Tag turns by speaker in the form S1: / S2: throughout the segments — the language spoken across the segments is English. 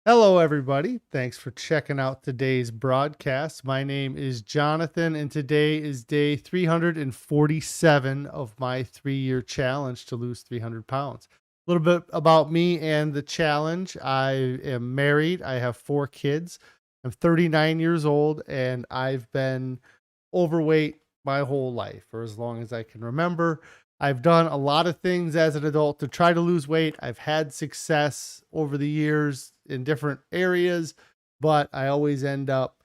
S1: Hello, everybody. Thanks for checking out today's broadcast. My name is Jonathan, and today is day 347 of my 3-year challenge to lose 300 pounds. A little bit about me and the challenge. I am married, I have 4 kids. I'm 39 years old, and I've been overweight my whole life for as long as I can remember. I've done a lot of things as an adult to try to lose weight. I've had success over the years in different areas, but I always end up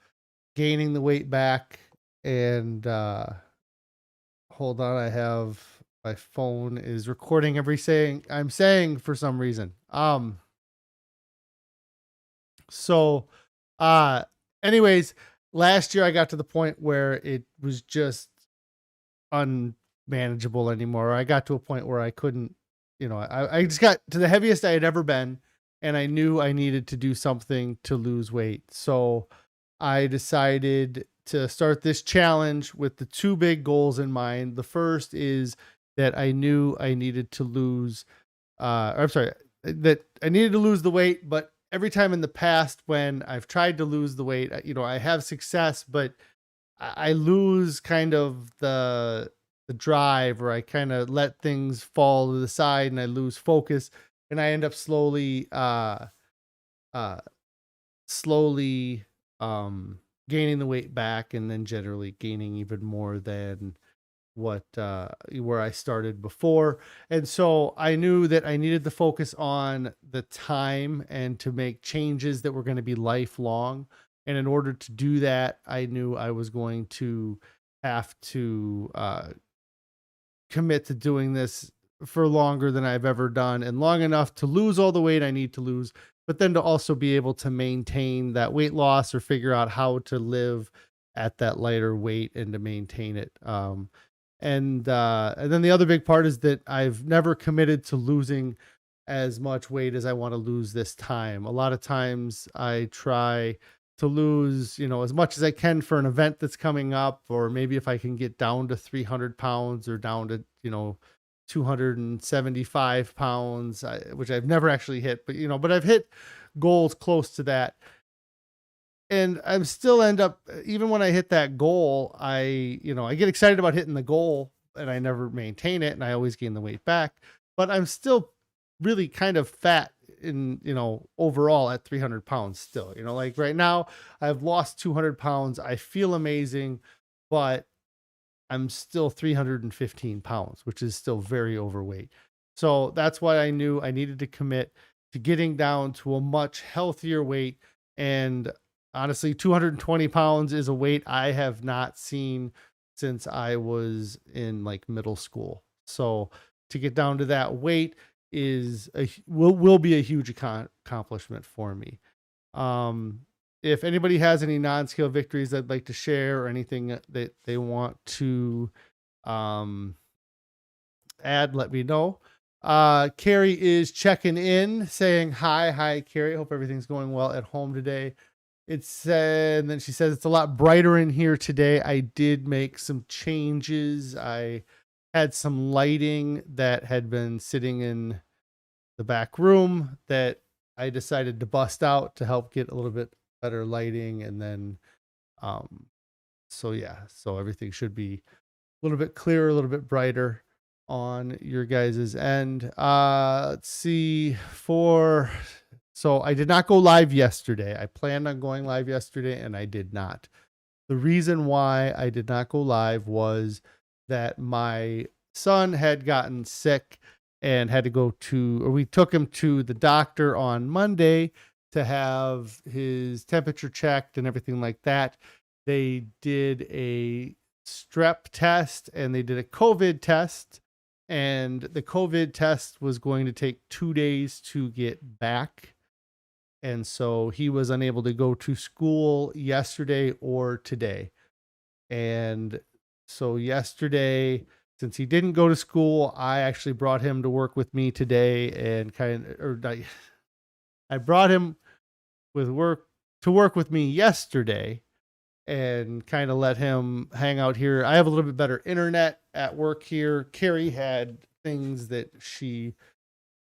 S1: gaining the weight back. And hold on, I have my phone is recording every saying I'm saying for some reason. So uh anyways, last year I got to the point where it was just unmanageable anymore. I got to a point where I couldn't, I just got to the heaviest I had ever been, and I knew I needed to do something to lose weight. So I decided to start this challenge with the two big goals in mind. The first is that I knew I needed to lose, I'm sorry, that I needed to lose the weight, but every time in the past when I've tried to lose the weight, I have success, but I lose kind of the drive, or I kind of let things fall to the side and I lose focus, and I end up uh slowly gaining the weight back, and then generally gaining even more than what where I started before. And so I knew that I needed to focus on the time and to make changes that were going to be lifelong. And in order to do that, I knew I was going to have to commit to doing this for longer than I've ever done, and long enough to lose all the weight I need to lose, but then to also be able to maintain that weight loss or figure out how to live at that lighter weight and to maintain it. And then the other big part is that I've never committed to losing as much weight as I want to lose this time. A lot of times I try to lose, as much as I can for an event that's coming up, or maybe if I can get down to 300 pounds or down to, 275 pounds, which I've never actually hit, but I've hit goals close to that. And I'm still end up, even when I hit that goal, I get excited about hitting the goal and I never maintain it and I always gain the weight back, but I'm still really kind of fat in, overall at 300 pounds still. Like right now I've lost 200 pounds. I feel amazing, but I'm still 315 pounds, which is still very overweight. So that's why I knew I needed to commit to getting down to a much healthier weight. And honestly, 220 pounds is a weight I have not seen since I was in like middle school. So to get down to that weight will be a huge accomplishment for me. Um, if anybody has any non-scale victories they'd like to share, or anything that they want to um, add, let me know. Carrie is checking in, saying hi. Hi, Carrie. Hope everything's going well at home today. It said, and then she says it's a lot brighter in here today. I did make some changes. I had some lighting that had been sitting in the back room that I decided to bust out to help get a little bit better lighting. And then, um, so yeah, so everything should be a little bit clearer, a little bit brighter on your guys's end. Let's see so I did not go live yesterday. I planned on going live yesterday and I did not. The reason why I did not go live was that my son had gotten sick and had to or we took him to the doctor on Monday to have his temperature checked and everything like that. They did a strep test and they did a COVID test, and the COVID test was going to take 2 days to get back. And so he was unable to go to school yesterday or today. And so yesterday, since he didn't go to school, I actually brought him to work with me today, and I brought him with work to work with me yesterday and kind of let him hang out here. I have a little bit better internet at work here. Carrie had things that she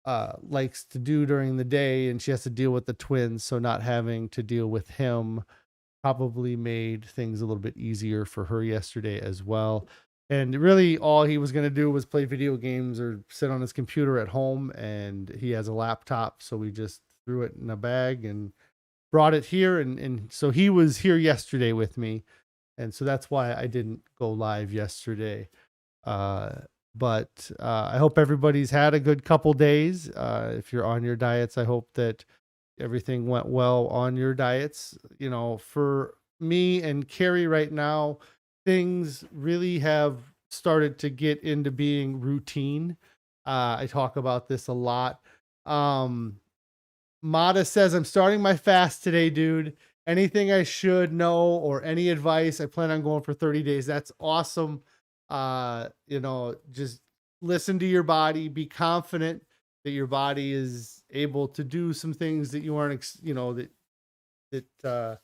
S1: likes to do during the day, and she has to deal with the twins. So not having to deal with him probably made things a little bit easier for her yesterday as well. And really, all he was going to do was play video games or sit on his computer at home. And he has a laptop. So we just threw it in a bag and brought it here. And so he was here yesterday with me. And so that's why I didn't go live yesterday. Uh, but I hope everybody's had a good couple days. If you're on your diets, I hope that everything went well on your diets. You know, for me and Carrie right now, things really have started to get into being routine. I talk about this a lot. Um, Mata says, I'm starting my fast today, dude. Anything I should know or any advice? I plan on going for 30 days. That's awesome. You know, just listen to your body, be confident that your body is able to do some things that you aren't, you know, that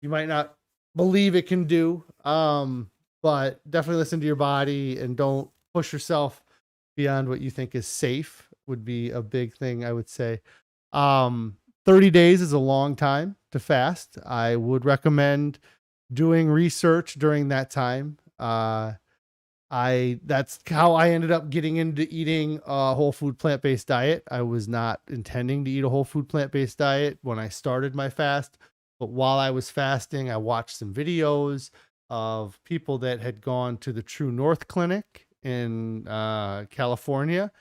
S1: you might not believe it can do. But definitely listen to your body and don't push yourself beyond what you think is safe would be a big thing, I would say. 30 days is a long time to fast. I would recommend doing research during that time. That's how I ended up getting into eating a whole food plant-based diet. I was not intending to eat a whole food plant-based diet when I started my fast, but while I was fasting, I watched some videos of people that had gone to the True North Clinic in California,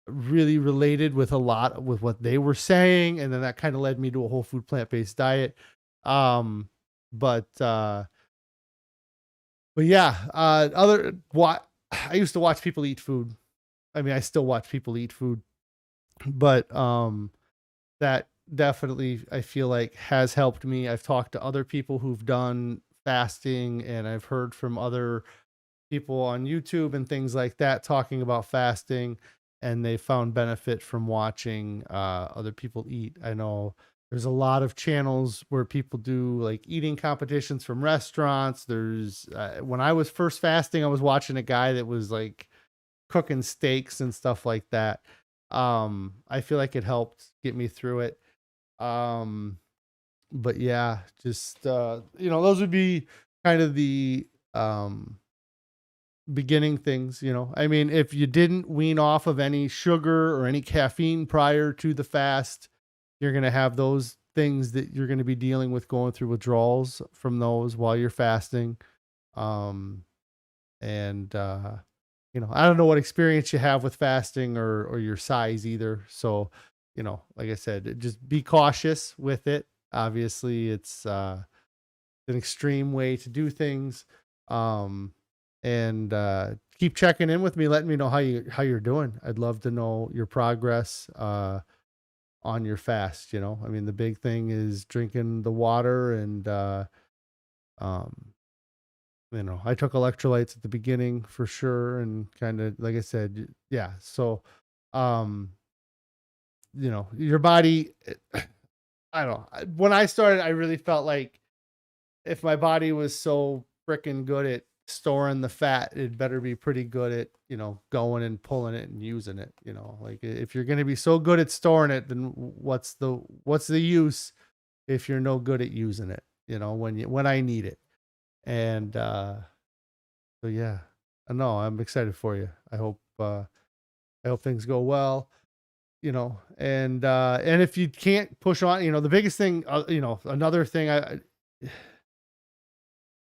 S1: really related with a lot with what they were saying, and then that kind of led me to a whole food plant-based diet. But yeah, other what I used to watch people eat food. I mean, I still watch people eat food, but that definitely I feel like has helped me. I've talked to other people who've done fasting, and I've heard from other people on YouTube and things like that talking about fasting, and they found benefit from watching other people eat. I know there's a lot of channels where people do like eating competitions from restaurants. There's when I was first fasting, I was watching a guy that was like cooking steaks and stuff like that. I feel like it helped get me through it. But yeah, just you know, those would be kind of the beginning things, you know. I mean, if you didn't wean off of any sugar or any caffeine prior to the fast, you're going to have those things that you're going to be dealing with going through withdrawals from those while you're fasting. Um, and you know, I don't know what experience you have with fasting or your size either. So, you know, like I said, just be cautious with it. Obviously, it's an extreme way to do things. Um, and keep checking in with me, letting me know how you're doing. I'd love to know your progress on your fast. You know, I mean, the big thing is drinking the water, and um, you know, I took electrolytes at the beginning for sure, and kind of like I said, yeah. So, um, you know, your body. I don't know. When I started, I really felt like if my body was so freaking good at storing the fat, it better be pretty good at, you know, going and pulling it and using it. You know, like if you're going to be so good at storing it, then what's the use if you're no good at using it, you know, when I need it. And so yeah, no, I'm excited for you. I hope things go well, you know. And if you can't push on, you know, the biggest thing, you know, another thing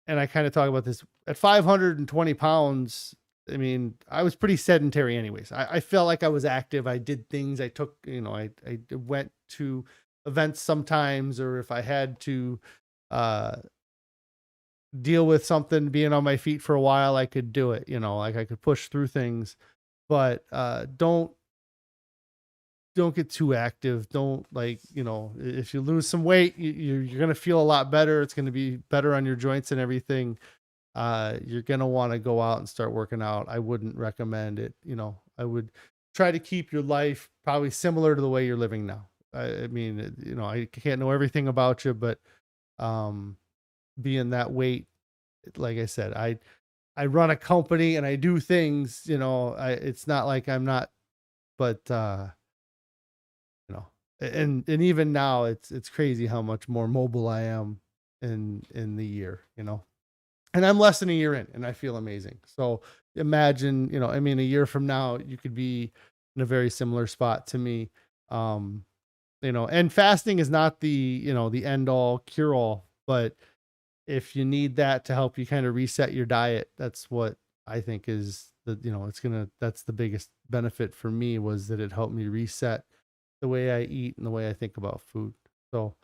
S1: and I kind of talk about this at 520 pounds. I mean, I was pretty sedentary anyways. I felt like I was active. I did things. I took, you know, I went to events sometimes, or if I had to uh, deal with something being on my feet for a while, I could do it, you know, like I could push through things, but don't get too active. Don't, like, you know, if you lose some weight, you're going to feel a lot better. It's going to be better on your joints and everything. You're going to want to go out and start working out. I wouldn't recommend it. You know, I would try to keep your life probably similar to the way you're living now. I mean, you know, I can't know everything about you, but, being that weight, like I said, I run a company and I do things, you know, it's not like I'm not, but, And even now it's crazy how much more mobile I am in the year, and I'm less than a year in and I feel amazing. So imagine, I mean, a year from now you could be in a very similar spot to me. um and fasting is not the end all cure all, but if you need that to help you kind of reset your diet, that's what I think is that's the biggest benefit for me, was that it helped me reset the way I eat and the way I think about food. So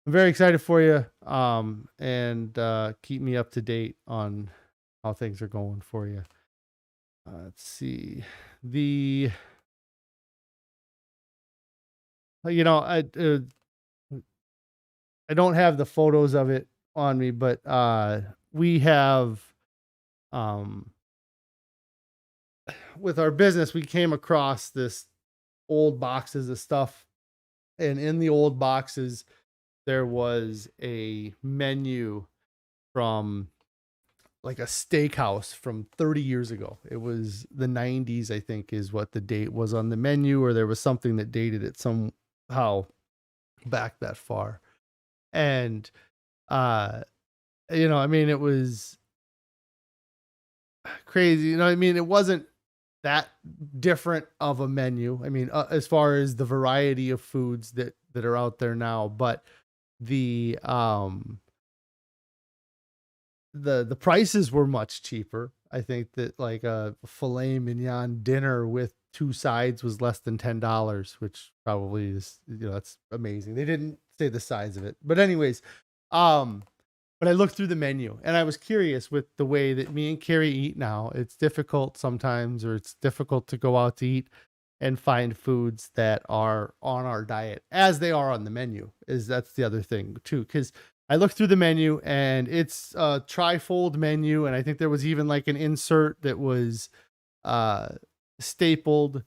S1: I'm very excited for you. And keep me up to date on how things are going for you. Let's see. The you know I don't have the photos of it on me, but we have um with our business, we came across this old boxes of stuff, and in the old boxes there was a menu from like a steakhouse from 30 years ago. It was the 90s, I think, is what the date was on the menu, or there was something that dated it somehow back that far. And I mean, it was crazy. I mean, it wasn't that different of a menu. I mean, as far as the variety of foods that are out there now, but the the prices were much cheaper. I think that like a filet mignon dinner with two sides was less than $10, which probably is, that's amazing. They didn't say the size of it, but anyways, um, but I looked through the menu and I was curious with the way that me and Carrie eat now. It's difficult sometimes, or it's difficult to go out to eat and find foods that are on our diet as they are on the menu. That's the other thing too, because I looked through the menu and it's a trifold menu, and I think there was even like an insert that was uh stapled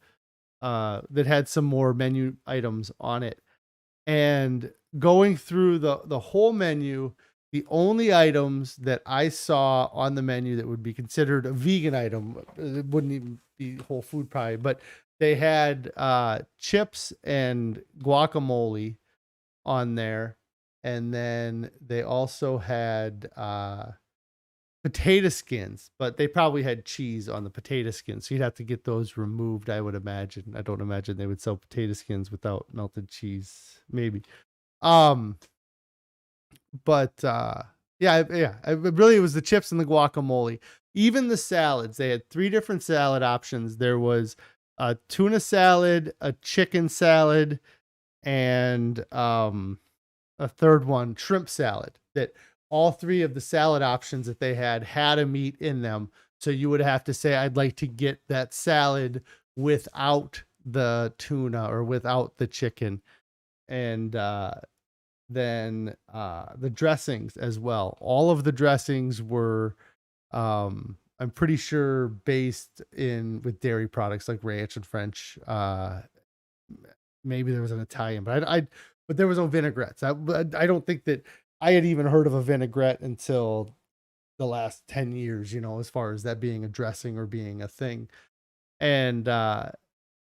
S1: that had some more menu items on it. And going through the whole menu, the only items that I saw on the menu that would be considered a vegan item, it wouldn't even be whole food probably, but they had chips and guacamole on there. And then they also had potato skins, but they probably had cheese on the potato skins. So you'd have to get those removed, I would imagine. I don't imagine they would sell potato skins without melted cheese. Maybe. Um, but yeah, it was the chips and the guacamole. Even the salads, they had three different salad options. There was a tuna salad, a chicken salad, and a third one, shrimp salad. That all three of the salad options that they had a meat in them. So you would have to say, I'd like to get that salad without the tuna or without the chicken. And then the dressings as well. All of the dressings were, I'm pretty sure, based in with dairy products like ranch and French. Maybe there was an Italian, but there was no vinaigrettes. I don't think that I had even heard of a vinaigrette until the last 10 years, as far as that being a dressing or being a thing. And I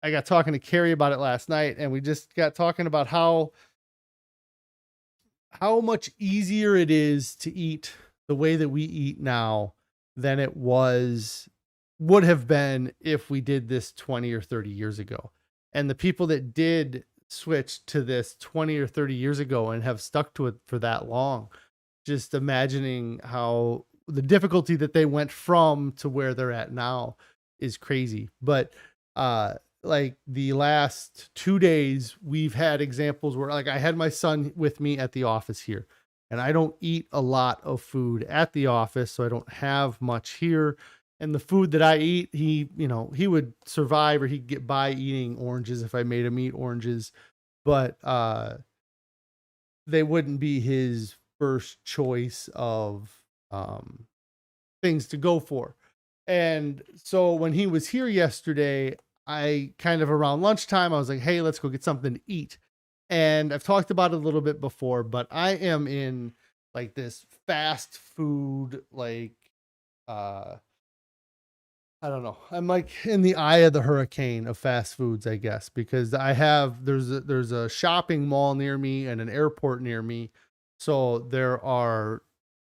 S1: got talking to Carrie about it last night, and we just got talking about how much easier it is to eat the way that we eat now than it would have been if we did this 20 or 30 years ago. And the people that did switch to this 20 or 30 years ago and have stuck to it for that long, just imagining how the difficulty that they went from to where they're at now is crazy. But like the last 2 days, we've had examples where, like, I had my son with me at the office here, and I don't eat a lot of food at the office, so I don't have much here. And the food that I eat, he would survive, or he'd get by eating oranges if I made him eat oranges, but they wouldn't be his first choice of things to go for. And so when he was here yesterday, I kind of around lunchtime, I was like, hey, let's go get something to eat. And I've talked about it a little bit before, but I am in like this fast food, like I don't know. I'm like in the eye of the hurricane of fast foods, I guess, because there's a shopping mall near me and an airport near me. So there are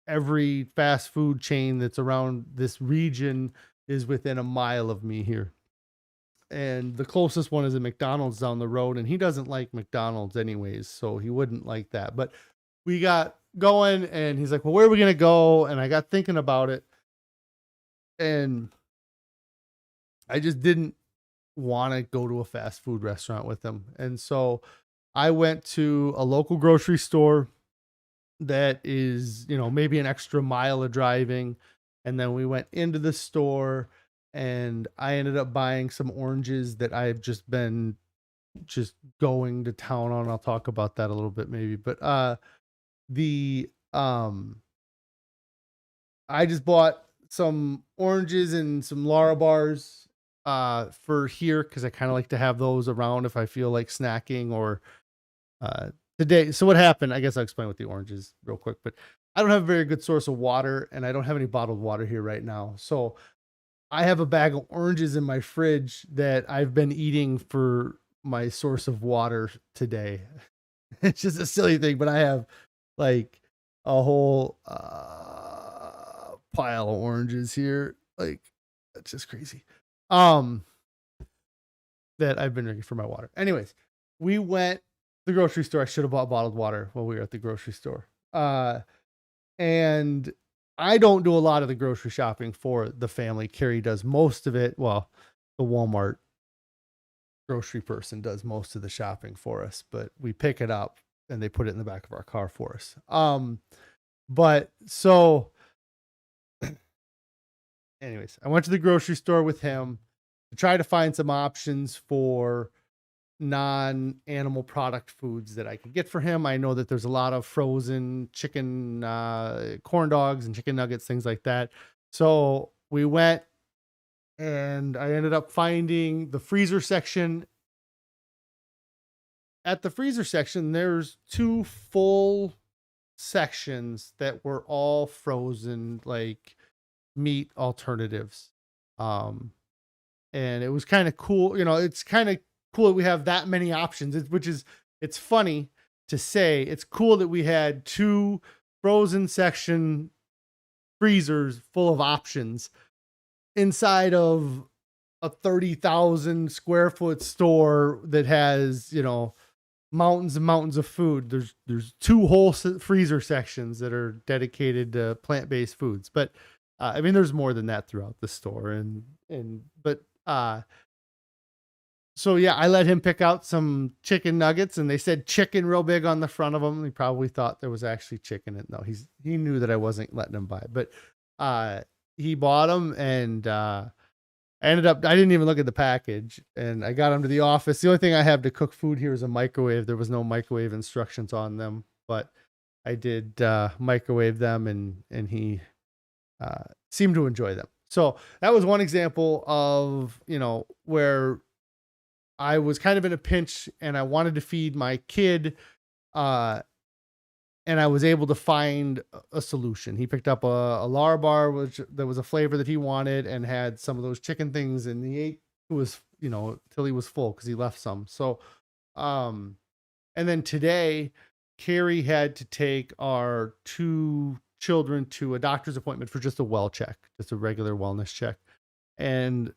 S1: every fast food chain that's around this region is within a mile of me here. And the closest one is a McDonald's down the road, and he doesn't like McDonald's anyways, so he wouldn't like that. But we got going and he's like, "Well, where are we going to go?" And I got thinking about it, and I just didn't want to go to a fast food restaurant with him. And so I went to a local grocery store that is, maybe an extra mile of driving. And then we went into the store and I ended up buying some oranges that I've just been just going to town on. I'll talk about that a little bit maybe. But the I just bought some oranges and some Lara bars for here because I kind of like to have those around if I feel like snacking or today. So what happened? I guess I'll explain with the oranges real quick, but I don't have a very good source of water and I don't have any bottled water here right now. So I have a bag of oranges in my fridge that I've been eating for my source of water today. It's just a silly thing, but I have like a whole pile of oranges here. Like that's just crazy. Um, that I've been drinking for my water. Anyways, we went to the grocery store. I should have bought bottled water while we were at the grocery store. And I don't do a lot of the grocery shopping for the family. Carrie does most of it. Well, the Walmart grocery person does most of the shopping for us, but we pick it up and they put it in the back of our car for us. But so anyways, I went to the grocery store with him to try to find some options for non-animal product foods that I could get for him. I know that there's a lot of frozen chicken, corn dogs and chicken nuggets, things like that. So we went and I ended up finding the freezer section. At the freezer section, there's two full sections that were all frozen, like meat alternatives. And it was kind of cool. It's kind of cool that we have that many options, it's funny to say. It's cool that we had two frozen section freezers full of options inside of a 30,000 square foot store that has, mountains and mountains of food. There's two whole freezer sections that are dedicated to plant-based foods. But I mean, there's more than that throughout the store. But so yeah, I let him pick out some chicken nuggets, and they said chicken real big on the front of them. He probably thought there was actually chicken in it. No, he knew that I wasn't letting him buy it, but he bought them, and I didn't even look at the package, and I got them to the office. The only thing I have to cook food here is a microwave. There was no microwave instructions on them, but I did microwave them, and he seemed to enjoy them. So that was one example of, where I was kind of in a pinch and I wanted to feed my kid, and I was able to find a solution. He picked up a Lara bar, which there was a flavor that he wanted and had some of those chicken things, and he ate, it was, till he was full because he left some. So, and then today, Carrie had to take our two children to a doctor's appointment for just a well check, just a regular wellness check. And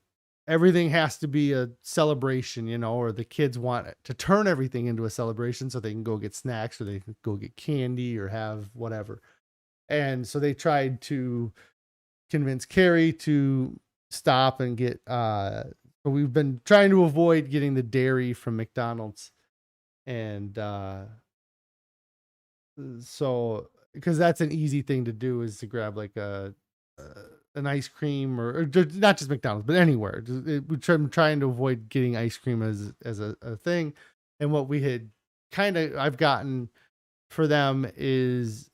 S1: everything has to be a celebration, or the kids want to turn everything into a celebration so they can go get snacks or they can go get candy or have whatever. And so they tried to convince Carrie to stop and get, but we've been trying to avoid getting the dairy from McDonald's. And, so, because that's an easy thing to do, is to grab like an ice cream or not just McDonald's, but anywhere. I'm trying to avoid getting ice cream as a thing. And what we had I've gotten for them is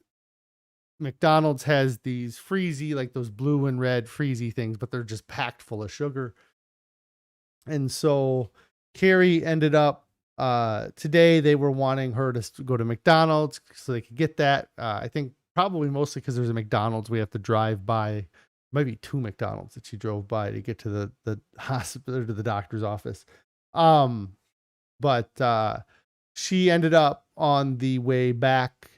S1: McDonald's has these freezy, like those blue and red freezy things, but they're just packed full of sugar. And so Carrie ended up, today they were wanting her to go to McDonald's so they could get that. I think probably mostly because there's a McDonald's we have to drive by might be 2 McDonald's that she drove by to get to the hospital or to the doctor's office. Um, but she ended up on the way back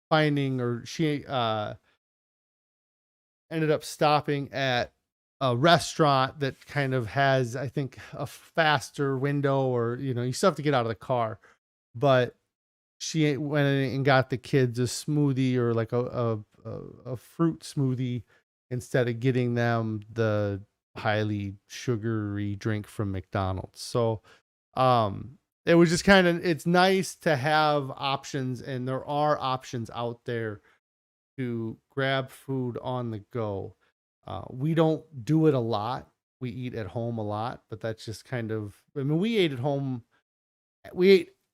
S1: finding, or she ended up stopping at a restaurant that kind of has, I think, a faster window, or, you still have to get out of the car. But she went in and got the kids a smoothie, or like a fruit smoothie, instead of getting them the highly sugary drink from McDonald's. So it was just kind of, it's nice to have options, and there are options out there to grab food on the go. We don't do it a lot. We eat at home a lot, but that's just kind of, I mean, we ate at home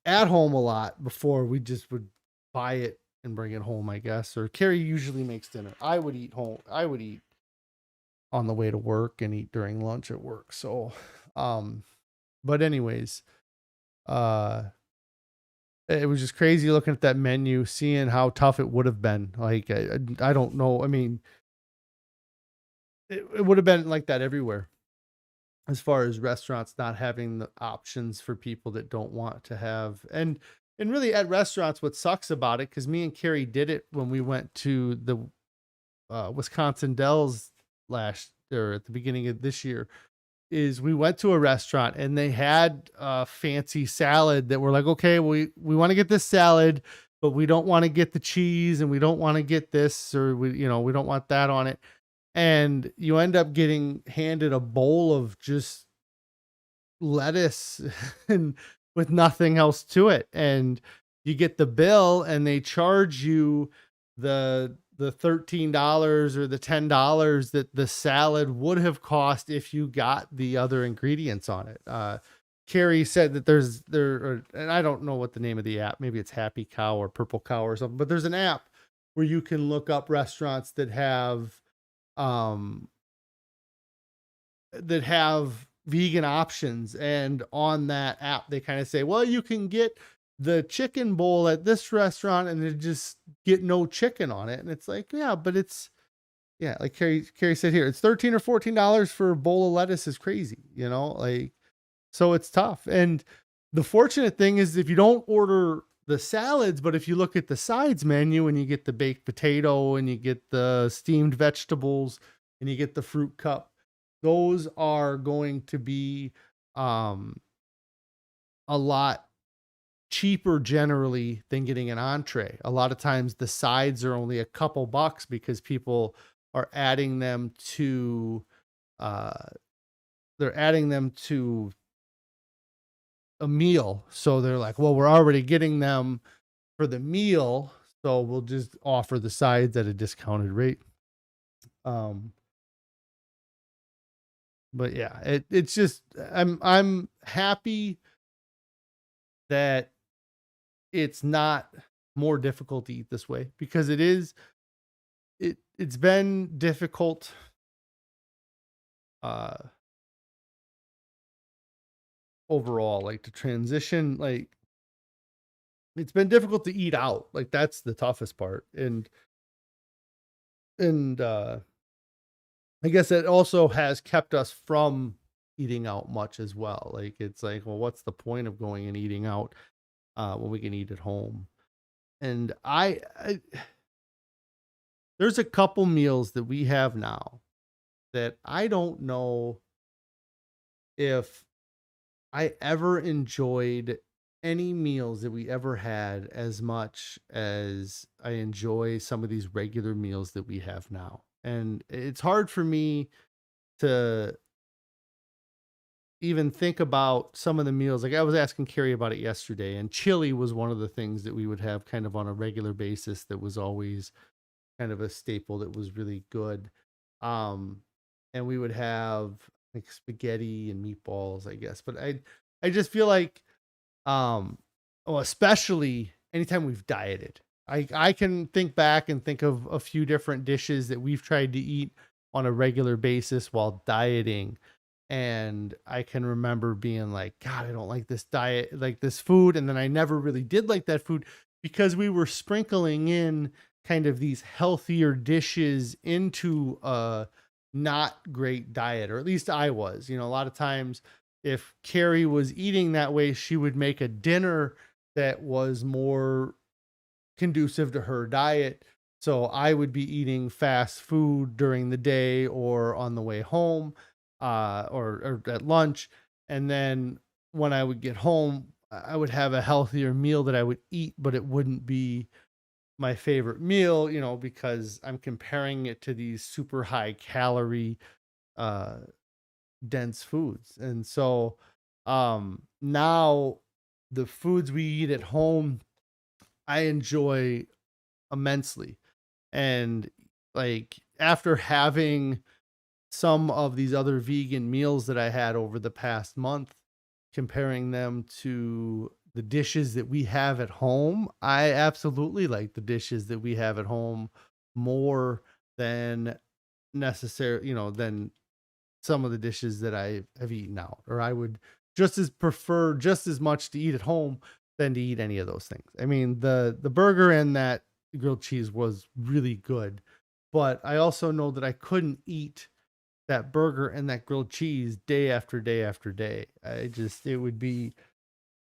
S1: a lot before. We just would buy it and bring it home, I guess. Or Carrie usually makes dinner. I would eat home. I would eat on the way to work and eat during lunch at work. So, but anyways, it was just crazy looking at that menu, seeing how tough it would have been. Like, I don't know. I mean, it would have been like that everywhere, as far as restaurants not having the options for people that don't want to have. And really, at restaurants, what sucks about it, because me and Carrie did it when we went to the Wisconsin Dells at the beginning of this year, is we went to a restaurant and they had a fancy salad that we're like, okay, we want to get this salad, but we don't want to get the cheese, and we don't want to get this, or we don't want that on it. And you end up getting handed a bowl of just lettuce and with nothing else to it. And you get the bill and they charge you the $13 or the $10 that the salad would have cost if you got the other ingredients on it. Carrie said that and I don't know what the name of the app, maybe it's Happy Cow or Purple Cow or something, but there's an app where you can look up restaurants that have vegan options. And on that app, they kind of say, well, you can get the chicken bowl at this restaurant and then just get no chicken on it. And it's like, yeah, but like Carrie said here, it's $13 or $14 for a bowl of lettuce is crazy, like, so it's tough. And the fortunate thing is, if you don't order the salads, but if you look at the sides menu and you get the baked potato and you get the steamed vegetables and you get the fruit cup, those are going to be a lot cheaper generally than getting an entree. A lot of times the sides are only a couple bucks because people are adding them to a meal. So they're like, well, we're already getting them for the meal, so we'll just offer the sides at a discounted rate. But yeah, it's just, I'm happy that it's not more difficult to eat this way, because it's been difficult overall, like, to transition. Like, it's been difficult to eat out. Like, that's the toughest part. And I guess it also has kept us from eating out much as well. Like, it's like, well, what's the point of going and eating out when we can eat at home? And I there's a couple meals that we have now that I don't know if I ever enjoyed any meals that we ever had as much as I enjoy some of these regular meals that we have now. And it's hard for me to even think about some of the meals. Like, I was asking Carrie about it yesterday, and chili was one of the things that we would have kind of on a regular basis that was always kind of a staple that was really good. And we would have like spaghetti and meatballs, I guess. But I just feel like, especially anytime we've dieted, I can think back and think of a few different dishes that we've tried to eat on a regular basis while dieting. And I can remember being like, God, I don't like this diet, like this food. And then I never really did like that food because we were sprinkling in kind of these healthier dishes into a not great diet, or at least I was. You know, a lot of times if Carrie was eating that way, she would make a dinner that was more conducive to her diet. So I would be eating fast food during the day or on the way home, or at lunch. And then when I would get home, I would have a healthier meal that I would eat, but it wouldn't be my favorite meal, you know, because I'm comparing it to these super high calorie, uh, dense foods. And so, now the foods we eat at home, I enjoy immensely. And like after having some of these other vegan meals that I had over the past month, comparing them to the dishes that we have at home, I absolutely like the dishes that we have at home more than necessary, than some of the dishes that I have eaten out, or I would just as prefer just as much to eat at home than to eat any of those things. I mean, the burger and that grilled cheese was really good, but I also know that I couldn't eat that burger and that grilled cheese day after day after day. I just it would be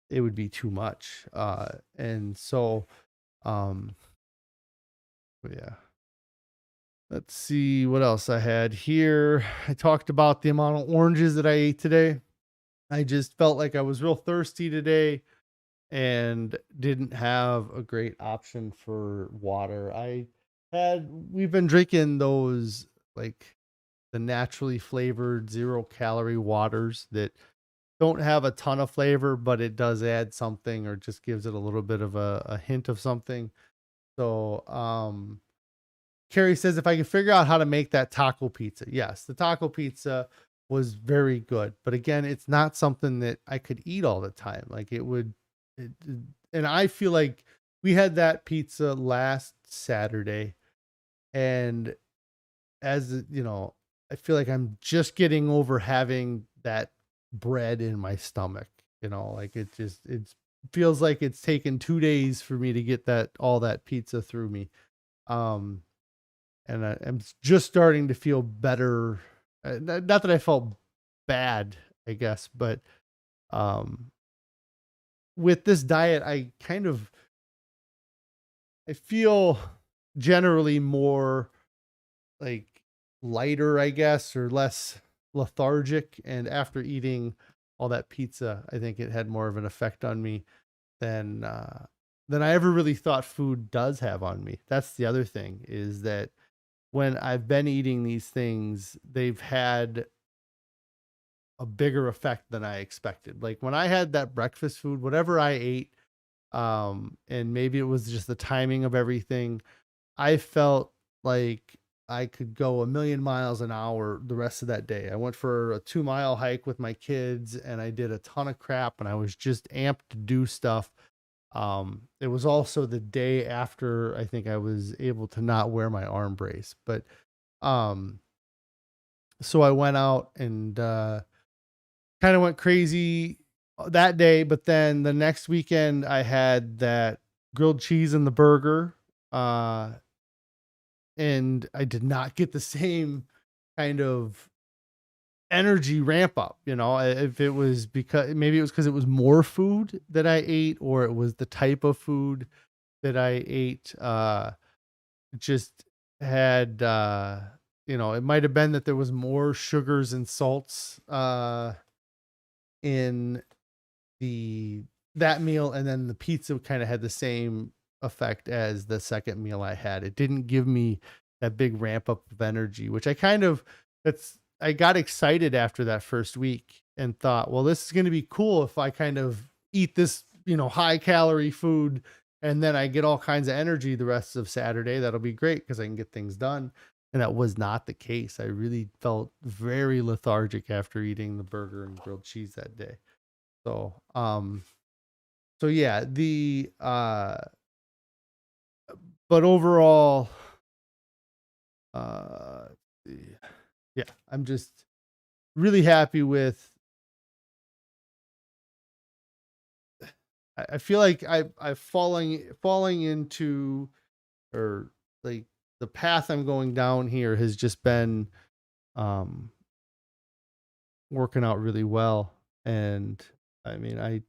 S1: too much. And so yeah. Let's see what else I had here. I talked about the amount of oranges that I ate today. I just felt like I was real thirsty today and didn't have a great option for water. We've been drinking those, like, the naturally flavored 0 calorie waters that don't have a ton of flavor, but it does add something or just gives it a little bit of a hint of something. So, Carrie says if I could figure out how to make that taco pizza. Yes, the taco pizza was very good, but again, it's not something that I could eat all the time. Like and I feel like we had that pizza last Saturday, and I feel like I'm just getting over having that bread in my stomach. Like it feels like it's taken 2 days for me to get all that pizza through me. Um, and I'm just starting to feel better. Not that I felt bad, I guess, but um, with this diet, I feel generally more like lighter, I guess, or less lethargic. And after eating all that pizza, I think it had more of an effect on me than I ever really thought food does have on me. That's the other thing, is that when I've been eating these things, they've had a bigger effect than I expected. Like when I had that breakfast food, whatever I ate, and maybe it was just the timing of everything, I felt like I could go a million miles an hour the rest of that day. I went for a 2 mile hike with my kids and I did a ton of crap and I was just amped to do stuff. It was also the day after I think I was able to not wear my arm brace, but, um, so I went out and, kind of went crazy that day. But then the next weekend I had that grilled cheese and the burger. Uh, and I did not get the same kind of energy ramp up. If it was because maybe it was because it was more food that I ate, or it was the type of food that I ate. Just had, it might have been that there was more sugars and salts in the that meal, and then the pizza kind of had the same effect as the second meal I had. It didn't give me that big ramp up of energy, which I got excited after that first week and thought, well, this is going to be cool if I kind of eat this, high calorie food, and then I get all kinds of energy the rest of Saturday. That'll be great because I can get things done. And that was not the case. I really felt very lethargic after eating the burger and grilled cheese that day. So, yeah, but overall, uh, yeah, I'm just really happy with. I feel like I'm falling into, or like the path I'm going down here has just been um, working out really well. And I mean, I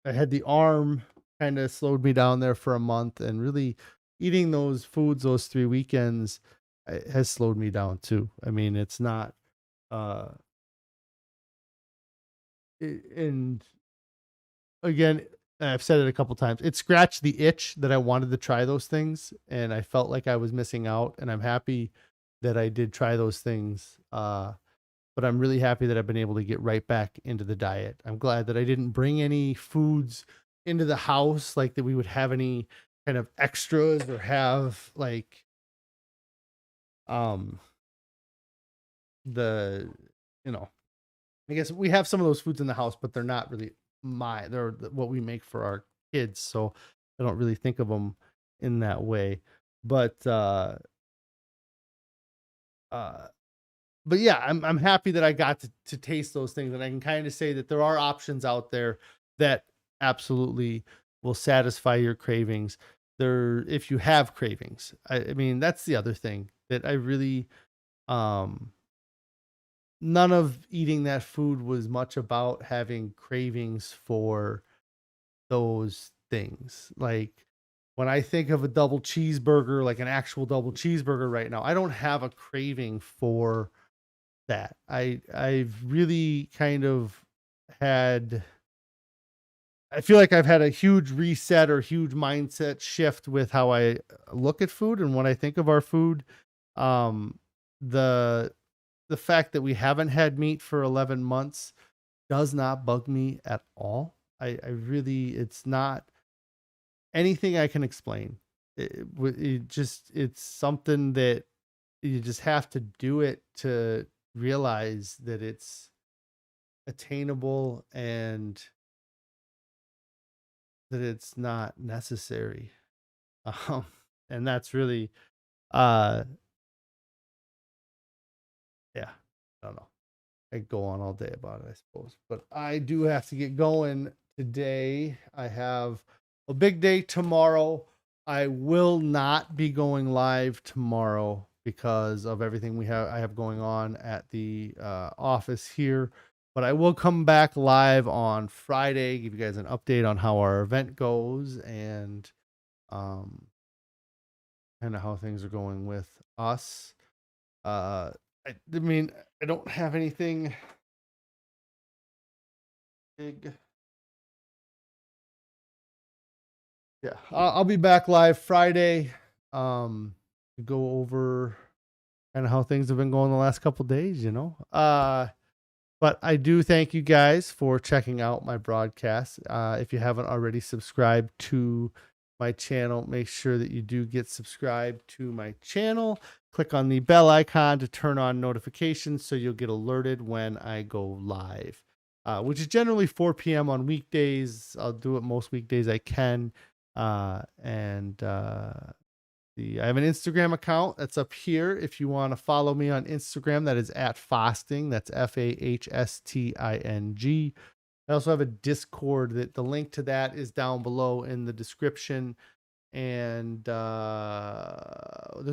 S1: had the arm kind of slowed me down there for a month, and really eating those foods those 3 weekends has slowed me down too. I mean, it's not, uh, and again, I've said it a couple times. It scratched the itch that I wanted to try those things, and I felt like I was missing out. And I'm happy that I did try those things. But I'm really happy that I've been able to get right back into the diet. I'm glad that I didn't bring any foods into the house, like that we would have any kind of extras or have like um the you know, I guess we have some of those foods in the house, but they're not really they're what we make for our kids, so I don't really think of them in that way. But uh but yeah, I'm happy that I got to taste those things, and I can kind of say that there are options out there that absolutely will satisfy your cravings. There, if you have cravings, I mean that's the other thing that I really um none of eating that food was much about having cravings for those things. Like when I think of a double cheeseburger, like an actual double cheeseburger right now, I don't have a craving for that. I've really kind of had I feel like I've had a huge reset or huge mindset shift with how I look at food and when I think of our food. Um the the fact that we haven't had meat for 11 months does not bug me at all. I really it's not anything I can explain. It just it's something that you just have to do it to realize that it's attainable and that it's not necessary. Um, and that's really, uh, yeah, I don't know. I could go on all day about it, I suppose, but I do have to get going today. I have a big day tomorrow. I will not be going live tomorrow because of everything I have going on at the office here. But I will come back live on Friday, give you guys an update on how our event goes and um, kind of how things are going with us. I mean, I don't have anything big. Yeah, I'll be back live Friday. To go over kind of how things have been going the last couple days, you know. But I do thank you guys for checking out my broadcast. If you haven't already subscribed to my channel, make sure that you do get subscribed to my channel. Click on the bell icon to turn on notifications so you'll get alerted when I go live, which is generally 4 p.m. on weekdays. I'll do it most weekdays I can. And I have an Instagram account that's up here. If you want to follow me on Instagram, that is at Fasting. That's FAHSTING. I also have a Discord that the link to that is down below in the description. And there's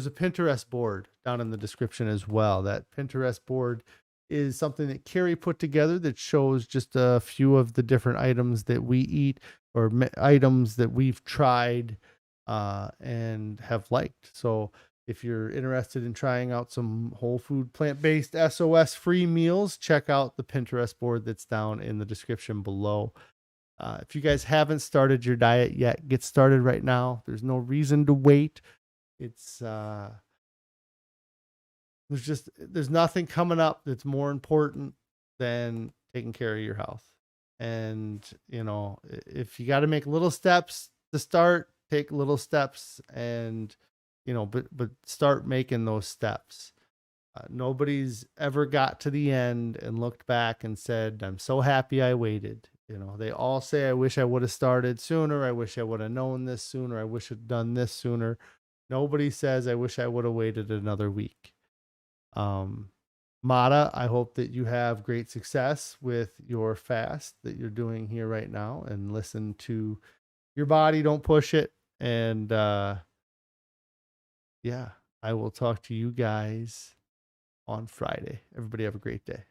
S1: a Pinterest board down in the description as well. That Pinterest board is something that Carrie put together that shows just a few of the different items that we eat or items that we've tried and have liked. So if you're interested in trying out some whole food plant-based SOS free meals, check out the Pinterest board that's down in the description below. If you guys haven't started your diet yet, get started right now. There's no reason to wait. It's there's nothing coming up that's more important than taking care of your health. And you know, if you got to make little steps to start, take little steps, and you know, but start making those steps. Nobody's ever got to the end and looked back and said, "I'm so happy I waited." You know, they all say, "I wish I would have started sooner. I wish I would have known this sooner. I wish I'd done this sooner." Nobody says, "I wish I would have waited another week." Um, Mata, I hope that you have great success with your fast that you're doing here right now, and listen to your body. Don't push it. And yeah, I will talk to you guys on Friday. Everybody have a great day.